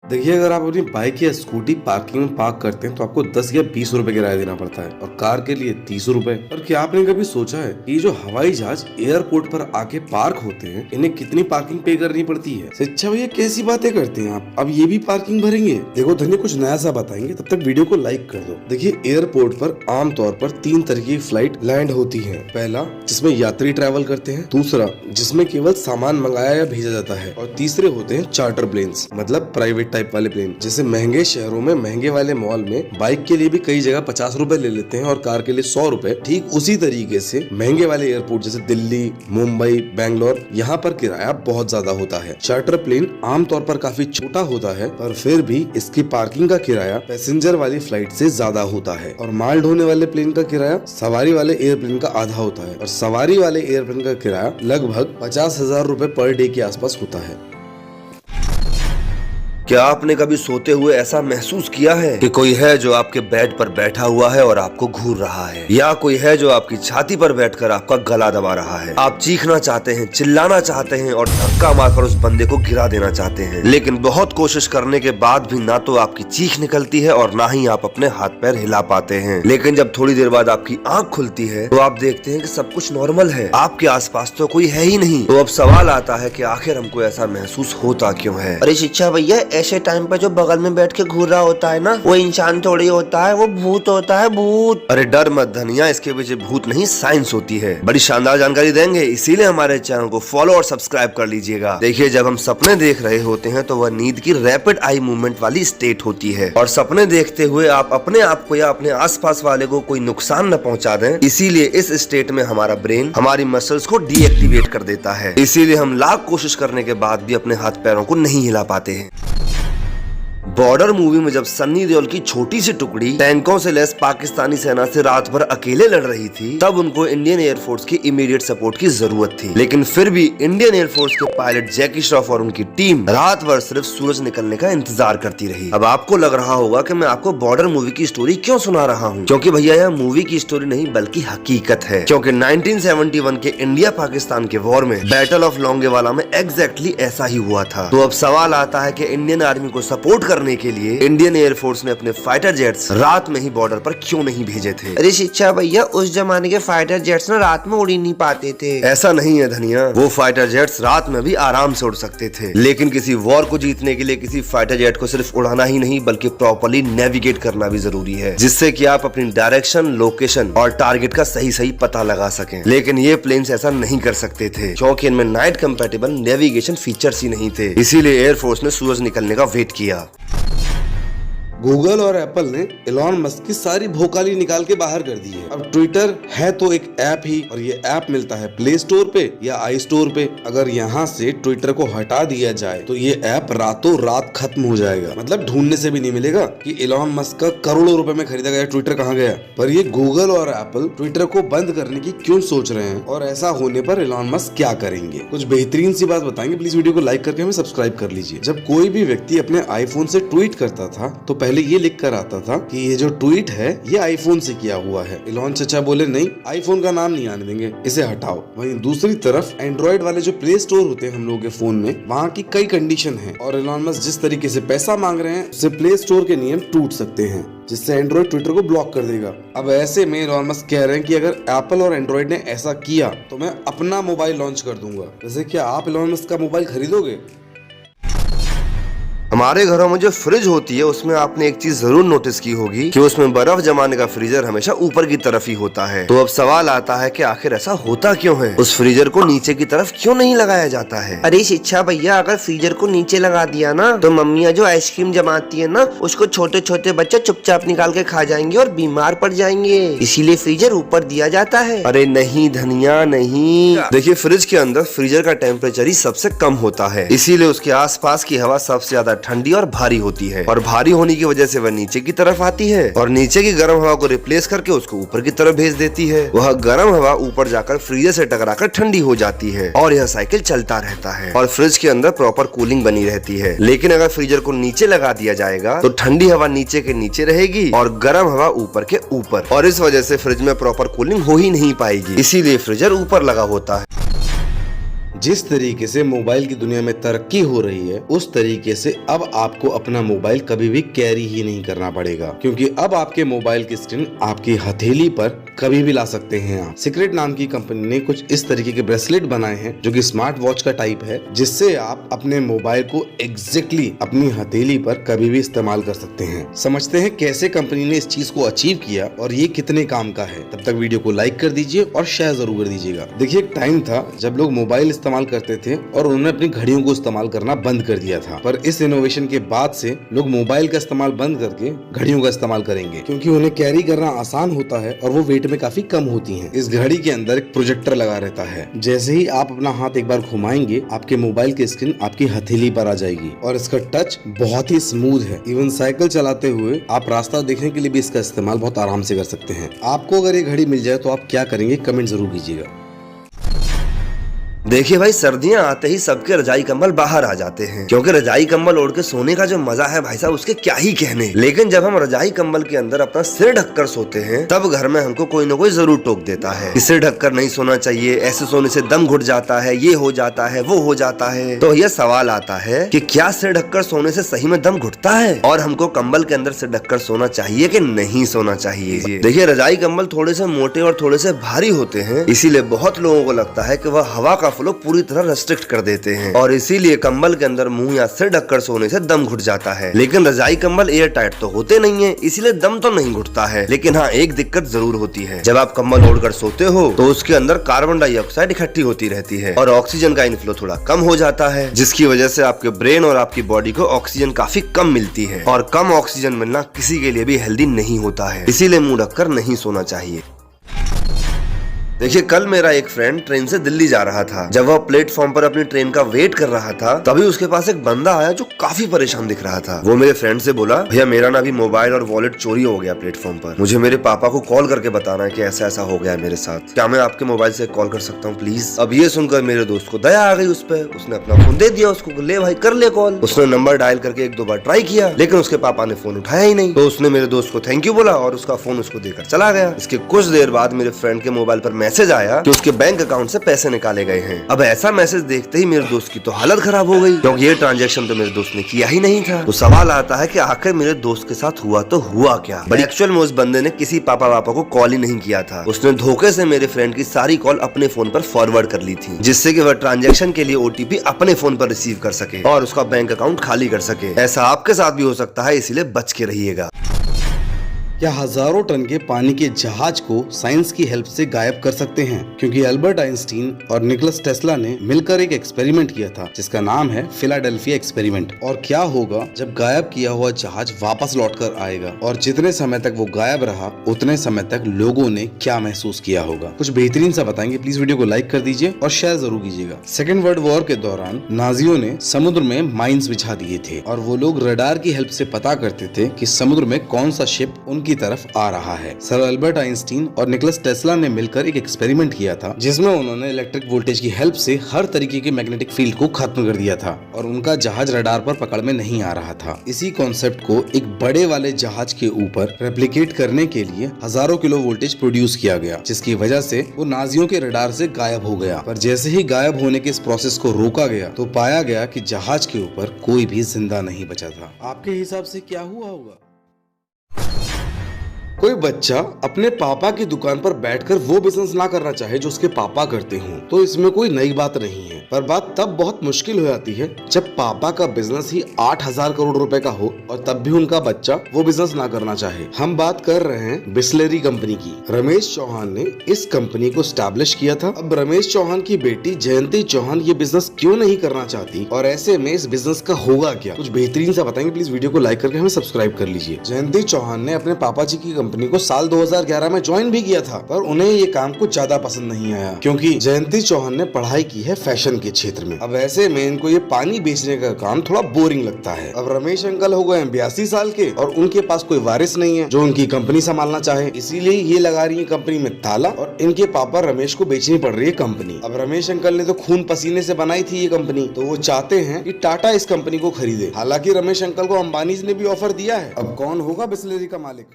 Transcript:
देखिए, अगर आप अपनी बाइक या स्कूटी पार्किंग में पार्क करते हैं तो आपको 10 या 20 रुपए किराया देना पड़ता है और कार के लिए 30 रुपए। और क्या आपने कभी सोचा है कि ये जो हवाई जहाज एयरपोर्ट पर आके पार्क होते हैं, इन्हें कितनी पार्किंग पे करनी पड़ती है? अच्छा भैया, कैसी बातें करते हैं आप? अब ये भी पार्किंग भरेंगे? देखो धन्य, कुछ नया सा बताएंगे, तब तक वीडियो को लाइक कर दो। देखिए, एयरपोर्ट पर आमतौर पर 3 तरह की फ्लाइट लैंड होती है। पहला, जिसमें यात्री ट्रैवल करते हैं। दूसरा, जिसमें केवल सामान मंगाया या भेजा जाता है। और तीसरे होते हैं चार्टर प्लेन्स, मतलब प्राइवेट टाइप वाले प्लेन। जैसे महंगे शहरों में महंगे वाले मॉल में बाइक के लिए भी कई जगह 50 रुपए ले लेते हैं और कार के लिए 100 रुपए। ठीक उसी तरीके से महंगे वाले एयरपोर्ट जैसे दिल्ली, मुंबई, बैंगलोर, यहाँ पर किराया बहुत ज्यादा होता है। चार्टर प्लेन आमतौर पर काफी छोटा होता है, पर फिर भी इसकी पार्किंग का किराया पैसेंजर वाली फ्लाइट से ज्यादा होता है। और माल ढोने वाले प्लेन का किराया सवारी वाले एयरप्लेन का आधा होता है। और सवारी वाले एयरप्लेन का किराया लगभग 50,000 रुपए पर डे के आसपास होता है। क्या आपने कभी सोते हुए ऐसा महसूस किया है कि कोई है जो आपके बेड पर बैठा हुआ है और आपको घूर रहा है, या कोई है जो आपकी छाती पर बैठकर आपका गला दबा रहा है? आप चीखना चाहते हैं, चिल्लाना चाहते हैं और धक्का मारकर उस बंदे को गिरा देना चाहते हैं, लेकिन बहुत कोशिश करने के बाद भी ना तो आपकी चीख निकलती है और ना ही आप अपने हाथ पैर हिला पाते हैं। लेकिन जब थोड़ी देर बाद आपकी आंख खुलती है तो आप देखते हैं कि सब कुछ नॉर्मल है, आपके आसपास तो कोई है ही नहीं। तो अब सवाल आता है कि आखिर हमको ऐसा महसूस होता क्यों है? अरे शिक्षा भैया, ऐसे टाइम पर जो बगल में बैठ के घूर रहा होता है ना, वो इंसान थोड़ी होता है, वो भूत होता है, भूत। अरे डर मत धनिया, इसके पीछे भूत नहीं साइंस होती है। बड़ी शानदार जानकारी देंगे, इसीलिए हमारे चैनल को फॉलो और सब्सक्राइब कर लीजिएगा। देखिए, जब हम सपने देख रहे होते हैं तो वह नींद की रैपिड आई मूवमेंट वाली स्टेट होती है और सपने देखते हुए आप अपने आप को या अपने आसपास वाले को कोई नुकसान न पहुंचा दें, इसीलिए इस स्टेट में हमारा ब्रेन हमारी मसल्स को डीएक्टिवेट कर देता है। इसीलिए हम लाख कोशिश करने के बाद भी अपने हाथ पैरों को नहीं हिला पाते हैं। बॉर्डर मूवी में जब सन्नी देओल की छोटी सी टुकड़ी टैंकों से लैस पाकिस्तानी सेना से रात भर अकेले लड़ रही थी, तब उनको इंडियन एयरफोर्स की इमीडिएट सपोर्ट की जरूरत थी। लेकिन फिर भी इंडियन एयरफोर्स के पायलट जैकी श्रॉफ और उनकी टीम रात भर सिर्फ सूरज निकलने का इंतजार करती रही। अब आपको लग रहा होगा कि मैं आपको बॉर्डर मूवी की स्टोरी क्यों सुना रहा हूँ, क्योंकि भैया यह मूवी की स्टोरी नहीं बल्कि हकीकत है। क्योंकि 1971 के इंडिया पाकिस्तान के वॉर में बैटल ऑफ लोंगेवाला में एग्जैक्टली ऐसा ही हुआ था। तो अब सवाल आता है कि इंडियन आर्मी को सपोर्ट करने के लिए इंडियन एयरफोर्स ने अपने फाइटर जेट्स रात में ही बॉर्डर पर क्यों नहीं भेजे थे? अरे शिक्षा भैया, उस जमाने के फाइटर जेट्स ना रात में उड़ ही नहीं पाते थे। ऐसा नहीं है धनिया, वो फाइटर जेट्स रात में भी आराम से उड़ सकते थे। लेकिन किसी वॉर को जीतने के लिए किसी फाइटर जेट को सिर्फ उड़ाना ही नहीं बल्कि प्रॉपर्ली नेविगेट करना भी जरूरी है, जिससे कि आप अपनी डायरेक्शन, लोकेशन और टारगेट का सही सही पता लगा सकें। लेकिन ये प्लेन्स ऐसा नहीं कर सकते थे क्योंकि इनमें नाइट कंपैटिबल नेविगेशन फीचर्स ही नहीं थे। इसीलिए एयरफोर्स ने सूरज निकलने का वेट किया। गूगल और एप्पल ने एलॉन मस्क की सारी भोकाली निकाल के बाहर कर दी है। अब ट्विटर है तो एक ऐप ही, और ये ऐप मिलता है प्ले स्टोर पे या आई स्टोर पे। अगर यहाँ से ट्विटर को हटा दिया जाए तो ये ऐप रातों रात खत्म हो जाएगा। मतलब ढूंढने से भी नहीं मिलेगा कि एलॉन मस्क का करोड़ों रुपए में खरीदा गया ट्विटर कहाँ गया। पर ये गूगल और एप्पल ट्विटर को बंद करने की क्यों सोच रहे हैं, और ऐसा होने पर एलॉन मस्क क्या करेंगे? कुछ बेहतरीन सी बात बताएंगे। प्लीज वीडियो को लाइक करके हमें सब्सक्राइब कर लीजिए। जब कोई भी व्यक्ति अपने आईफोन से ट्वीट करता था तो पहले ये लिख कर आता था कि ये जो ट्वीट है ये आईफोन से किया हुआ है। एलॉन चचा बोले नहीं, आईफोन का नाम नहीं आने देंगे, इसे हटाओ। वहीं दूसरी तरफ एंड्रॉइड वाले जो प्ले स्टोर होते हैं हम लोगों के फोन में, वहाँ की कई कंडीशन है और एलॉन मस्क जिस तरीके से पैसा मांग रहे हैं उससे प्ले स्टोर के नियम टूट सकते हैं, जिससे एंड्रॉइड ट्विटर को ब्लॉक कर देगा। अब ऐसे में एलॉन मस्क कह रहे हैं कि अगर एप्पल और एंड्रॉइड ने ऐसा किया तो मैं अपना मोबाइल लॉन्च कर दूंगा। वैसे क्या आप एलॉन मस्क का मोबाइल खरीदोगे? हमारे घरों में जो फ्रिज होती है उसमें आपने एक चीज जरूर नोटिस की होगी कि उसमें बर्फ जमाने का फ्रीजर हमेशा ऊपर की तरफ ही होता है। तो अब सवाल आता है कि आखिर ऐसा होता क्यों है? उस फ्रीजर को नीचे की तरफ क्यों नहीं लगाया जाता है? अरे शिक्षा भैया, अगर फ्रीजर को नीचे लगा दिया ना तो मम्मियाँ जो आइसक्रीम जमाती है ना, उसको छोटे छोटे बच्चे चुपचाप निकाल के खा जाएंगे और बीमार पड़ जाएंगे। इसीलिए फ्रीजर ऊपर दिया जाता है। अरे नहीं धनिया, नहीं। देखिए, फ्रिज के अंदर फ्रीजर का टेम्परेचर ही सबसे कम होता है, इसीलिए उसके आसपास की हवा सबसे ज्यादा ठंडी और भारी होती है, और भारी होने की वजह से वह नीचे की तरफ आती है और नीचे की गर्म हवा को रिप्लेस करके उसको ऊपर की तरफ भेज देती है। वह गर्म हवा ऊपर जाकर फ्रीजर से टकराकर ठंडी हो जाती है और यह साइकिल चलता रहता है और फ्रिज के अंदर प्रॉपर कूलिंग बनी रहती है। लेकिन अगर फ्रीजर को नीचे लगा दिया जाएगा तो ठंडी हवा नीचे के नीचे रहेगी और गर्म हवा ऊपर के ऊपर, और इस वजह से फ्रिज में प्रॉपर कूलिंग हो ही नहीं पाएगी। इसीलिए फ्रीजर ऊपर लगा होता है। जिस तरीके से मोबाइल की दुनिया में तरक्की हो रही है, उस तरीके से अब आपको अपना मोबाइल कभी भी कैरी ही नहीं करना पड़ेगा, क्योंकि अब आपके मोबाइल की स्क्रीन आपकी हथेली पर कभी भी ला सकते हैं आप। सीक्रेट नाम की कंपनी ने कुछ इस तरीके के ब्रेसलेट बनाए हैं जो कि स्मार्ट वॉच का टाइप है, जिससे आप अपने मोबाइल को एग्जैक्टली अपनी हथेली पर कभी भी इस्तेमाल कर सकते हैं। समझते हैं कैसे कंपनी ने इस चीज को अचीव किया और ये कितने काम का है। तब तक वीडियो को लाइक कर दीजिए और शेयर जरूर कर दीजिएगा। देखिए, एक टाइम था जब लोग मोबाइल इस्तेमाल करते थे और उन्होंने अपनी घड़ियों को इस्तेमाल करना बंद कर दिया था, पर इस इनोवेशन के बाद से लोग मोबाइल का इस्तेमाल बंद करके घड़ियों का इस्तेमाल करेंगे, क्योंकि उन्हें कैरी करना आसान होता है और वो वेट में काफी कम होती हैं। इस घड़ी के अंदर एक प्रोजेक्टर लगा रहता है। जैसे ही आप अपना हाथ एक बार घुमाएंगे, आपके मोबाइल की स्क्रीन आपकी हथेली पर आ जाएगी और इसका टच बहुत ही स्मूथ है। इवन साइकिल चलाते हुए आप रास्ता देखने के लिए भी इसका इस्तेमाल बहुत आराम से कर सकते हैं। आपको अगर ये घड़ी मिल जाए तो आप क्या करेंगे, कमेंट जरूर कीजिएगा। देखिए भाई, सर्दियां आते ही सबके रजाई कंबल बाहर आ जाते हैं, क्योंकि रजाई कंबल ओढ़ के सोने का जो मजा है भाई साहब, उसके क्या ही कहने। लेकिन जब हम रजाई कंबल के अंदर अपना सिर ढककर सोते हैं, तब घर में हमको कोई ना कोई जरूर टोक देता है कि सिर ढककर नहीं सोना चाहिए, ऐसे सोने से दम घुट जाता है, ये हो जाता है, वो हो जाता है। तो यह सवाल आता है कि क्या सिर ढककर सोने से सही में दम घुटता है और हमको कंबल के अंदर सिर ढककर सोना चाहिए कि नहीं सोना चाहिए। देखिए, रजाई कंबल थोड़े से मोटे और थोड़े से भारी होते हैं, इसीलिए बहुत लोगों को लगता है कि वह हवा का फ्लो पूरी तरह रेस्ट्रिक्ट कर देते हैं और इसीलिए कंबल के अंदर मुंह या सिर ढककर सोने से दम घुट जाता है। लेकिन रजाई कंबल एयर टाइट तो होते नहीं है, इसीलिए दम तो नहीं घुटता है। लेकिन हाँ, एक दिक्कत जरूर होती है। जब आप कंबल ओढ़कर सोते हो तो उसके अंदर कार्बन डाइऑक्साइड इकट्ठी होती रहती है और ऑक्सीजन का इनफ्लो थोड़ा कम हो जाता है, जिसकी वजह से आपके ब्रेन और आपकी बॉडी को ऑक्सीजन काफी कम मिलती है और कम ऑक्सीजन मिलना किसी के लिए भी हेल्दी नहीं होता है, इसीलिए मुंह ढककर नहीं सोना चाहिए। देखिए, कल मेरा एक फ्रेंड ट्रेन से दिल्ली जा रहा था। जब वह प्लेटफॉर्म पर अपनी ट्रेन का वेट कर रहा था, तभी उसके पास एक बंदा आया जो काफी परेशान दिख रहा था। वो मेरे फ्रेंड से बोला, भैया मेरा ना अभी मोबाइल और वॉलेट चोरी हो गया प्लेटफॉर्म पर, मुझे मेरे पापा को कॉल करके बताना है कि ऐसा ऐसा हो गया है मेरे साथ, क्या मैं आपके मोबाइल से कॉल कर सकता हूँ प्लीज। अब ये सुनकर मेरे दोस्त को दया आ गई उस पर। उसने अपना फोन दे दिया उसको, ले भाई कर ले कॉल। उसने नंबर डायल करके एक दो बार ट्राई किया, लेकिन उसके पापा ने फोन उठाया ही नहीं। तो उसने मेरे दोस्त को थैंक यू बोला और उसका फोन उसको देकर चला गया। इसके कुछ देर बाद मेरे फ्रेंड के मोबाइल पर मैसेज आया कि उसके बैंक अकाउंट से पैसे निकाले गए हैं। अब ऐसा मैसेज देखते ही मेरे दोस्त की तो हालत खराब हो गई, क्योंकि ये ट्रांजैक्शन तो मेरे दोस्त ने किया ही नहीं था। तो सवाल आता है कि आखिर मेरे दोस्त के साथ हुआ तो हुआ क्या। बट एक्चुअल में उस बंदे ने किसी पापा वापा को कॉल ही नहीं किया था। उसने धोखे से मेरे फ्रेंड की सारी कॉल अपने फोन पर फॉरवर्ड कर ली थी, जिससे कि वह ट्रांजैक्शन के लिए ओटीपी अपने फोन पर रिसीव कर सके और उसका बैंक अकाउंट खाली कर सके। ऐसा आपके साथ भी हो सकता है, इसीलिए बच के रहिएगा। क्या हजारों टन के पानी के जहाज को साइंस की हेल्प से गायब कर सकते हैं? क्योंकि अल्बर्ट आइंस्टीन और निकोलस टेस्ला ने मिलकर एक एक्सपेरिमेंट किया था जिसका नाम है फिलाडेल्फिया एक्सपेरिमेंट। और क्या होगा जब गायब किया हुआ जहाज वापस लौटकर आएगा, और जितने समय तक वो गायब रहा उतने समय तक लोगों ने क्या महसूस किया होगा। कुछ बेहतरीन सा बताएंगे, प्लीज वीडियो को लाइक कर दीजिए और शेयर जरूर कीजिएगा। सेकेंड वर्ल्ड वॉर के दौरान नाजियों ने समुद्र में माइंस बिछा दिए थे और वो लोग रडार की हेल्प से पता करते थे कि समुद्र में कौन सा शिप की तरफ आ रहा है। सर अल्बर्ट आइंस्टीन और निकोलस टेस्ला ने मिलकर एक एक्सपेरिमेंट किया था, जिसमें उन्होंने इलेक्ट्रिक वोल्टेज की हेल्प से हर तरीके के मैग्नेटिक फील्ड को खत्म कर दिया था और उनका जहाज रडार पर पकड़ में नहीं आ रहा था। इसी कॉन्सेप्ट को एक बड़े वाले जहाज के ऊपर रेप्लिकेट करने के लिए हजारों किलो वोल्टेज प्रोड्यूस किया गया, जिसकी वजह से वो नाजियों के रडार से गायब हो गया। पर जैसे ही गायब होने के इस प्रोसेस को रोका गया तो पाया गया कि जहाज के ऊपर कोई भी जिंदा नहीं बचा था। आपके हिसाब से क्या हुआ होगा? कोई बच्चा अपने पापा की दुकान पर बैठकर वो बिजनेस ना करना चाहे जो उसके पापा करते हों, तो इसमें कोई नई बात नहीं है। पर बात तब बहुत मुश्किल हो जाती है जब पापा का बिजनेस ही 8,000 करोड़ रुपए का हो और तब भी उनका बच्चा वो बिजनेस ना करना चाहे। हम बात कर रहे हैं बिस्लेरी कंपनी की। रमेश चौहान ने इस कंपनी को स्टैब्लिश किया था। अब रमेश चौहान की बेटी जयंती चौहान ये बिजनेस क्यों नहीं करना चाहती और ऐसे में इस बिजनेस का होगा क्या, कुछ बेहतरीन सा बताएंगे, प्लीज वीडियो को लाइक करके हमें सब्सक्राइब कर लीजिए। जयंती चौहान ने अपने पापा जी की कंपनी को साल 2011 में ज्वाइन भी किया था, पर उन्हें ये काम कुछ ज्यादा पसंद नहीं आया क्योंकि जयंती चौहान ने पढ़ाई की है फैशन के क्षेत्र में। अब ऐसे में इनको ये पानी बेचने का काम थोड़ा बोरिंग लगता है। अब रमेश अंकल हो गए 82 साल के और उनके पास कोई वारिस नहीं है जो उनकी कंपनी संभालना चाहे, इसीलिए ये लगा रही है कंपनी में ताला और इनके पापा रमेश को बेचनी पड़ रही है कंपनी। अब रमेश अंकल ने तो खून पसीने से बनाई थी ये कंपनी, तो वो चाहते हैं कि टाटा इस कंपनी को खरीदे। हालांकि रमेश अंकल को अंबानी ने भी ऑफर दिया है। अब कौन होगा बिस्लेरी का मालिक?